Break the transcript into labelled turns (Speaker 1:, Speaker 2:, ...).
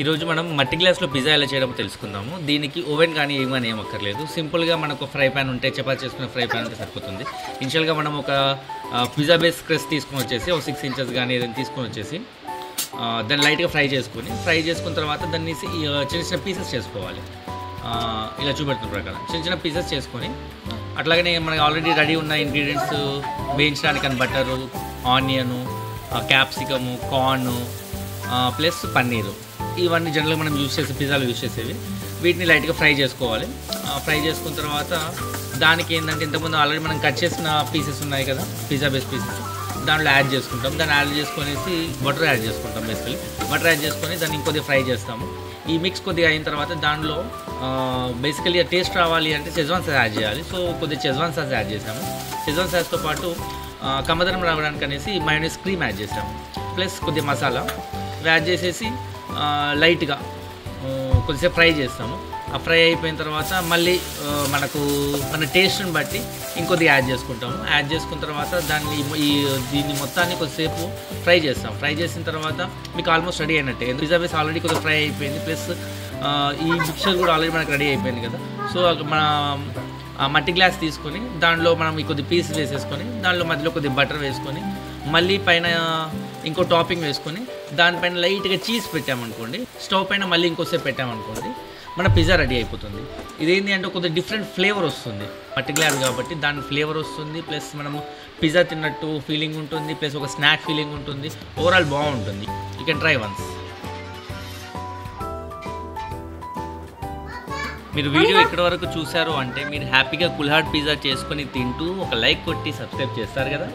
Speaker 1: ఈరోజు మనం మట్టి గ్లాస్లో పిజ్జా ఎలా చేయడమో తెలుసుకుందాము. దీనికి ఓవెన్ కానీ ఏం అక్కర్లేదు. సింపుల్గా మనకు ఫ్రై ప్యాన్ ఉంటే, చపాతీ చేసుకునే ఫ్రై ప్యాన్ ఉంటే సరిపోతుంది. ఇనిషియల్గా మనం ఒక పిజ్జా బేస్ క్రస్ట్ తీసుకొని వచ్చేసి ఒక 6 ఇంచెస్ కానీ ఏదైనా తీసుకొని వచ్చేసి దాన్ని లైట్గా ఫ్రై చేసుకున్న తర్వాత దాన్ని చిన్న చిన్న పీసెస్ చేసుకోవాలి. ఇలా చూపెడుతున్న ప్రకారం చిన్న చిన్న పీసెస్ చేసుకొని, అట్లాగనే మనకి ఆల్రెడీ రెడీ ఉన్న ఇంగ్రీడియంట్స్ వేయించడానికి butter, onion, capsicum, corn plus paneer, ఇవన్నీ జనరల్గా మనం పిజ్జాలో యూజ్ చేసేవి. వీటిని లైట్గా ఫ్రై చేసుకోవాలి. ఫ్రై చేసుకున్న తర్వాత దానికి ఏంటంటే ఇంతకుముందు ఆల్రెడీ మనం కట్ చేసిన పీసెస్ ఉన్నాయి కదా, పిజ్జా బేస్ పీసెస్, దాంట్లో యాడ్ చేసుకుంటాం. దాన్ని యాడ్ చేసుకొనేసి బటర్ యాడ్ చేసుకుంటాం. బేసికలీ బటర్ యాడ్ చేసుకొని దాన్ని ఇంకొద్దిగా ఫ్రై చేస్తాము. ఈ మిక్స్ కొద్దిగా అయిన తర్వాత దాంట్లో బేసికలీ టేస్ట్ రావాలి అంటే షెజ్వాన్ సాస్ యాడ్ చేయాలి. సో కొద్దిగా షెజ్వాన్ సాస్ యాడ్ చేసాము. షెజ్వాన్ సాస్తో పాటు కమ్మదనం రావడానికి అనేసి మయోనీస్ క్రీమ్ యాడ్ చేసాము. ప్లస్ కొద్దిగా మసాలా యాడ్ చేసేసి లైట్గా కొద్దిసేపు ఫ్రై చేస్తాము. ఆ ఫ్రై అయిపోయిన తర్వాత మళ్ళీ మన టేస్ట్ని బట్టి ఇంకొద్దిగా యాడ్ చేసుకుంటాము. యాడ్ చేసుకున్న తర్వాత దీన్ని మొత్తాన్ని కొద్దిసేపు ఫ్రై చేస్తాం. ఫ్రై చేసిన తర్వాత మీకు ఆల్మోస్ట్ రెడీ అయినట్టే. పిజ్జా బేస్ ఆల్రెడీ కొద్దిగా ఫ్రై అయిపోయింది. ప్లస్ ఈ మిక్చర్ కూడా ఆల్రెడీ మనకు రెడీ అయిపోయింది కదా. సో మన మట్టి గ్లాస్ తీసుకొని దాంట్లో మనం కొద్ది పీస్ వేసేసుకొని దాంట్లో మధ్యలో కొద్దిగా బటర్ వేసుకొని మళ్ళీ పైన ఇంకో టాపింగ్ వేసుకొని దానిపైన లైట్గా చీజ్ పెట్టామనుకోండి, స్టవ్ పైన మళ్ళీ ఇంకోసేపు పెట్టామనుకోండి, మన పిజ్జా రెడీ అయిపోతుంది. ఇదేంటి అంటే కొద్దిగా డిఫరెంట్ ఫ్లేవర్ వస్తుంది. మట్టి గ్లాస్ కాబట్టి దాని ఫ్లేవర్ వస్తుంది. ప్లస్ మనము పిజ్జా తిన్నట్టు ఫీలింగ్ ఉంటుంది. ప్లస్ ఒక స్నాక్ ఫీలింగ్ ఉంటుంది. ఓవరాల్ బాగుంటుంది. You can try once. మీరు వీడియో ఎక్కడి వరకు చూసారు అంటే మీరు హ్యాపీగా కుల్హాడ్ పిజ్జా చేసుకొని తింటూ ఒక లైక్ కొట్టి సబ్స్క్రైబ్ చేస్తారు కదా.